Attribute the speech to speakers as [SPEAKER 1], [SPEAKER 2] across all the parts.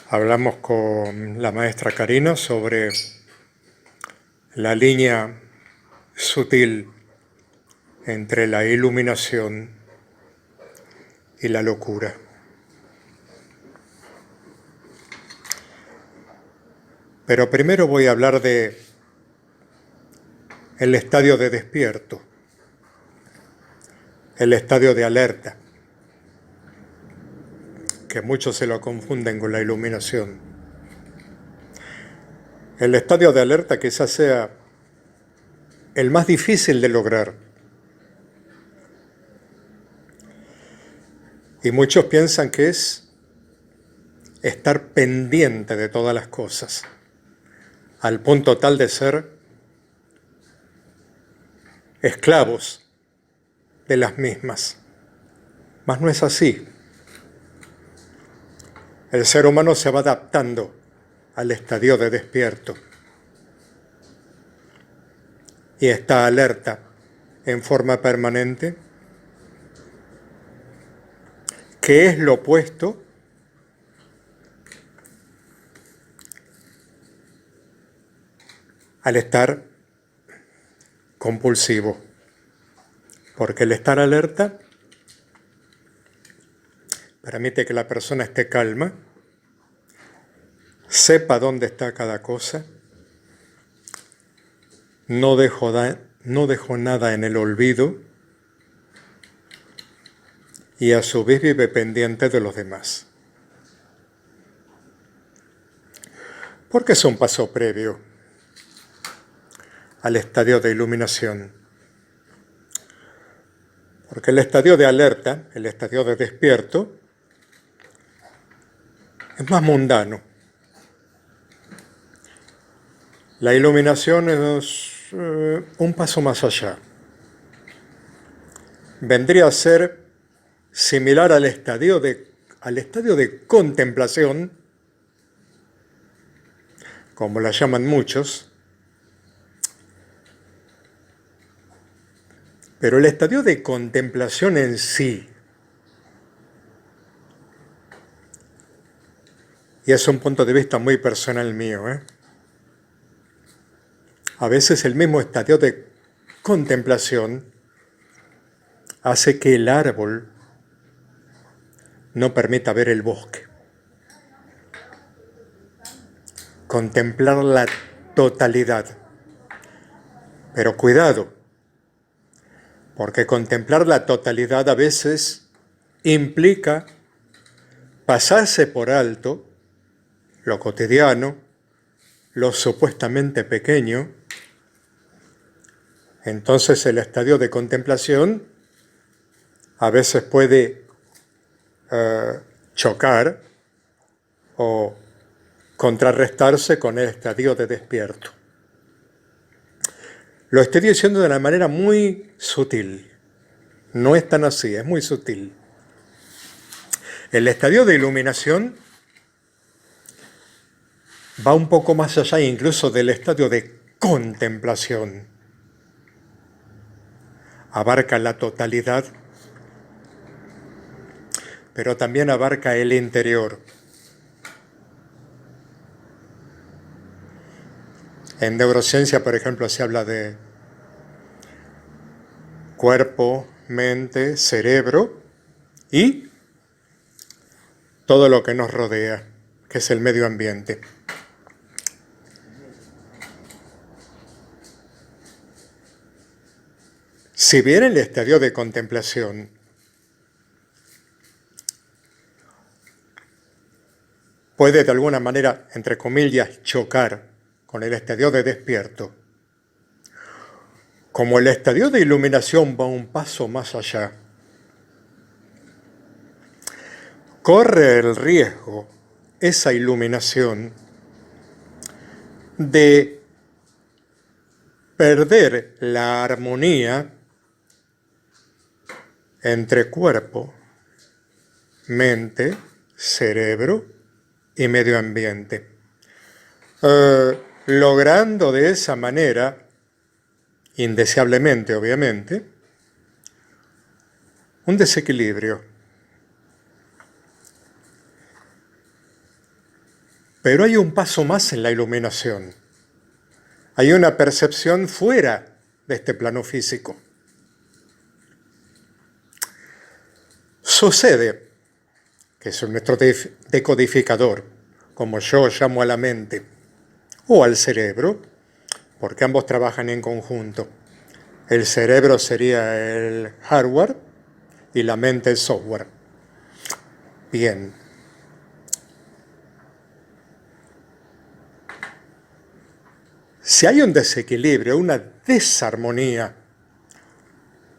[SPEAKER 1] Hablamos con la maestra Karina sobre la línea sutil entre la iluminación y la locura. Pero primero voy a hablar de el estadio de despierto, el estadio de alerta, que muchos se lo confunden con la iluminación. El estadio de alerta quizás sea el más difícil de lograr. Y muchos piensan que es estar pendiente de todas las cosas, al punto tal de ser esclavos de las mismas. Mas no es así. El ser humano se va adaptando al estadio de despierto y está alerta en forma permanente, que es lo opuesto al estar compulsivo, porque el estar alerta permite que la persona esté calma, sepa dónde está cada cosa, no dejó nada en el olvido y a su vez vive pendiente de los demás. Porque es un paso previo al estadio de iluminación. Porque el estadio de alerta, el estadio de despierto, es más mundano. La iluminación es un paso más allá. Vendría a ser similar al estadio de contemplación, como la llaman muchos, pero el estadio de contemplación en sí, y es un punto de vista muy personal mío, a veces el mismo estadio de contemplación hace que el árbol no permita ver el bosque. Contemplar la totalidad. Pero cuidado, porque contemplar la totalidad a veces implica pasarse por alto lo cotidiano, lo supuestamente pequeño. Entonces el estadio de contemplación a veces puede chocar o contrarrestarse con el estadio de despierto. Lo estoy diciendo de una manera muy sutil. No es tan así, es muy sutil. El estadio de iluminación va un poco más allá incluso del estadio de contemplación. Abarca la totalidad, pero también abarca el interior. En neurociencia, por ejemplo, se habla de cuerpo, mente, cerebro y todo lo que nos rodea, que es el medio ambiente. Si bien el estadio de contemplación puede de alguna manera, entre comillas, chocar con el estadio de despierto, como el estadio de iluminación va un paso más allá, corre el riesgo esa iluminación de perder la armonía entre cuerpo, mente, cerebro y medio ambiente, logrando de esa manera, indeseablemente obviamente, un desequilibrio. Pero hay un paso más en la iluminación. Hay una percepción fuera de este plano físico. Sucede que es nuestro decodificador, como yo llamo a la mente, o al cerebro, porque ambos trabajan en conjunto. El cerebro sería el hardware y la mente el software. Bien. Si hay un desequilibrio, una desarmonía,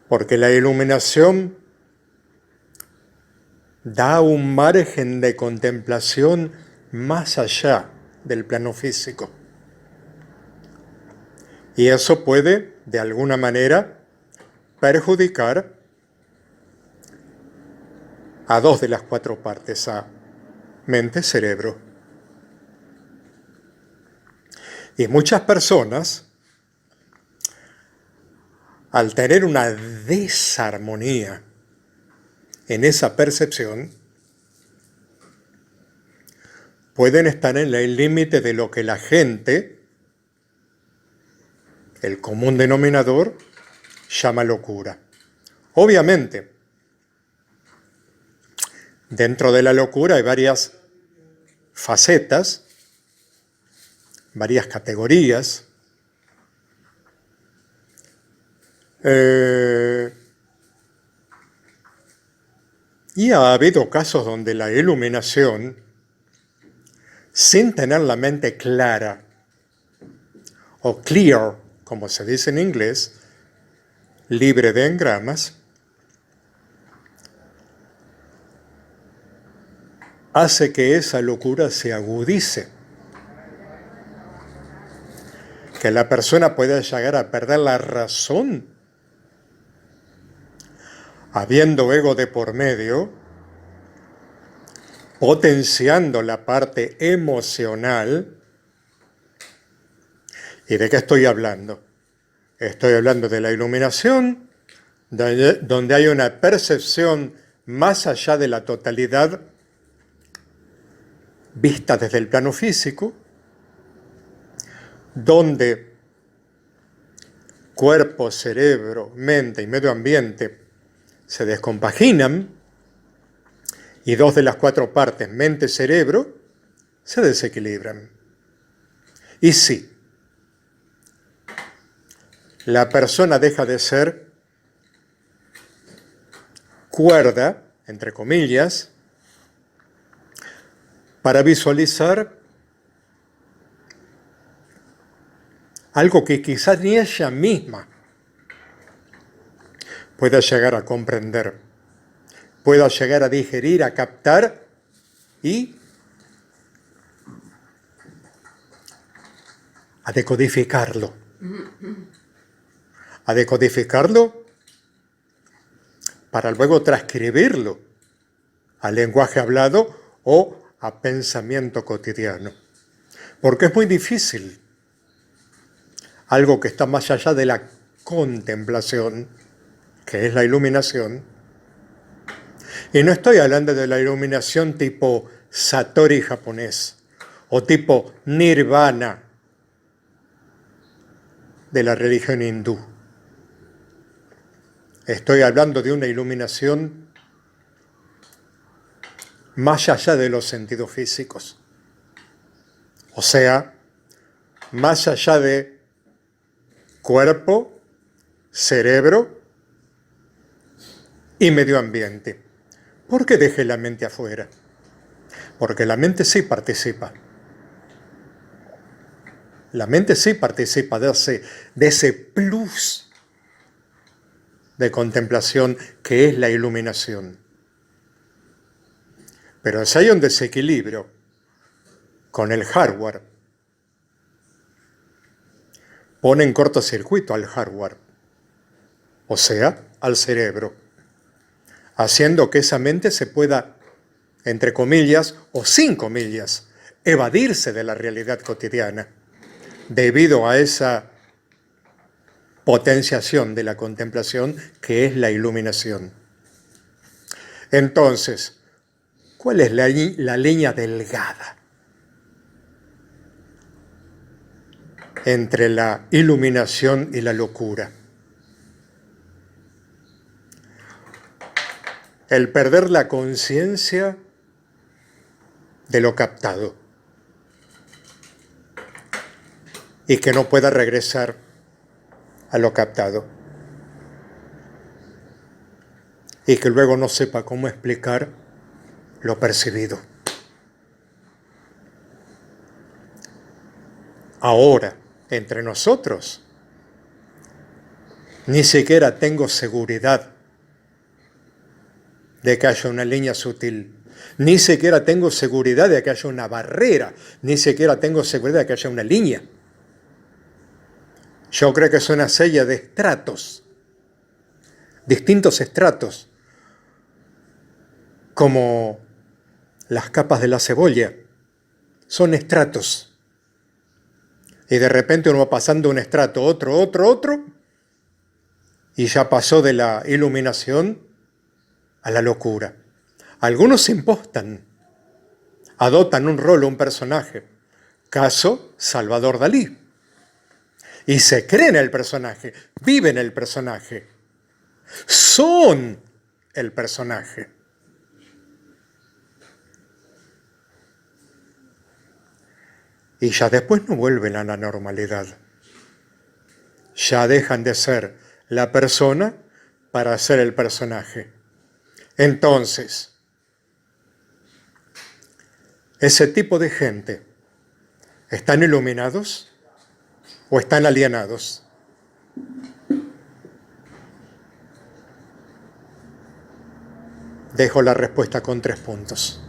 [SPEAKER 1] porque la iluminación da un margen de contemplación más allá del plano físico. Y eso puede, de alguna manera, perjudicar a dos de las cuatro partes, a mente, cerebro. Y muchas personas, al tener una desarmonía en esa percepción, pueden estar en el límite de lo que la gente, el común denominador, llama locura. Obviamente, dentro de la locura hay varias facetas, varias categorías. Y ha habido casos donde la iluminación, sin tener la mente clara, o clear, como se dice en inglés, libre de engramas, hace que esa locura se agudice, que la persona pueda llegar a perder la razón, habiendo ego de por medio, potenciando la parte emocional. ¿Y de qué estoy hablando? Estoy hablando de la iluminación, donde hay una percepción más allá de la totalidad vista desde el plano físico, donde cuerpo, cerebro, mente y medio ambiente se descompaginan y dos de las cuatro partes, mente, cerebro, se desequilibran. Y sí, la persona deja de ser cuerda, entre comillas, para visualizar algo que quizás ni ella misma pueda llegar a comprender, pueda llegar a digerir, a captar y a decodificarlo. A decodificarlo para luego transcribirlo al lenguaje hablado o a pensamiento cotidiano. Porque es muy difícil algo que está más allá de la contemplación, que es la iluminación. Y no estoy hablando de la iluminación tipo Satori japonés o tipo Nirvana de la religión hindú. Estoy hablando de una iluminación más allá de los sentidos físicos. O sea, más allá de cuerpo, cerebro y medio ambiente. ¿Por qué dejé la mente afuera? Porque la mente sí participa. La mente sí participa de ese plus de contemplación que es la iluminación. Pero si hay un desequilibrio con el hardware, pone en cortocircuito al hardware, o sea, al cerebro, haciendo que esa mente se pueda, entre comillas o sin comillas, evadirse de la realidad cotidiana, debido a esa potenciación de la contemplación que es la iluminación. Entonces, ¿cuál es la línea delgada entre la iluminación y la locura. El perder la conciencia de lo captado y que no pueda regresar a lo captado y que luego no sepa cómo explicar lo percibido. Ahora, entre nosotros, ni siquiera tengo seguridad de que haya una línea sutil, ni siquiera tengo seguridad de que haya una barrera, ni siquiera tengo seguridad de que haya una línea. Yo creo que es una serie de estratos, distintos estratos, como las capas de la cebolla, son estratos. Y de repente uno va pasando un estrato, otro, y ya pasó de la iluminación a la locura. Algunos se impostan, adoptan un rol, un personaje. Caso Salvador Dalí. Y se creen el personaje, viven el personaje, son el personaje. Y ya después no vuelven a la normalidad. Ya dejan de ser la persona para ser el personaje. Entonces, ese tipo de gente, ¿están iluminados o están alienados? Dejo la respuesta con 3 puntos.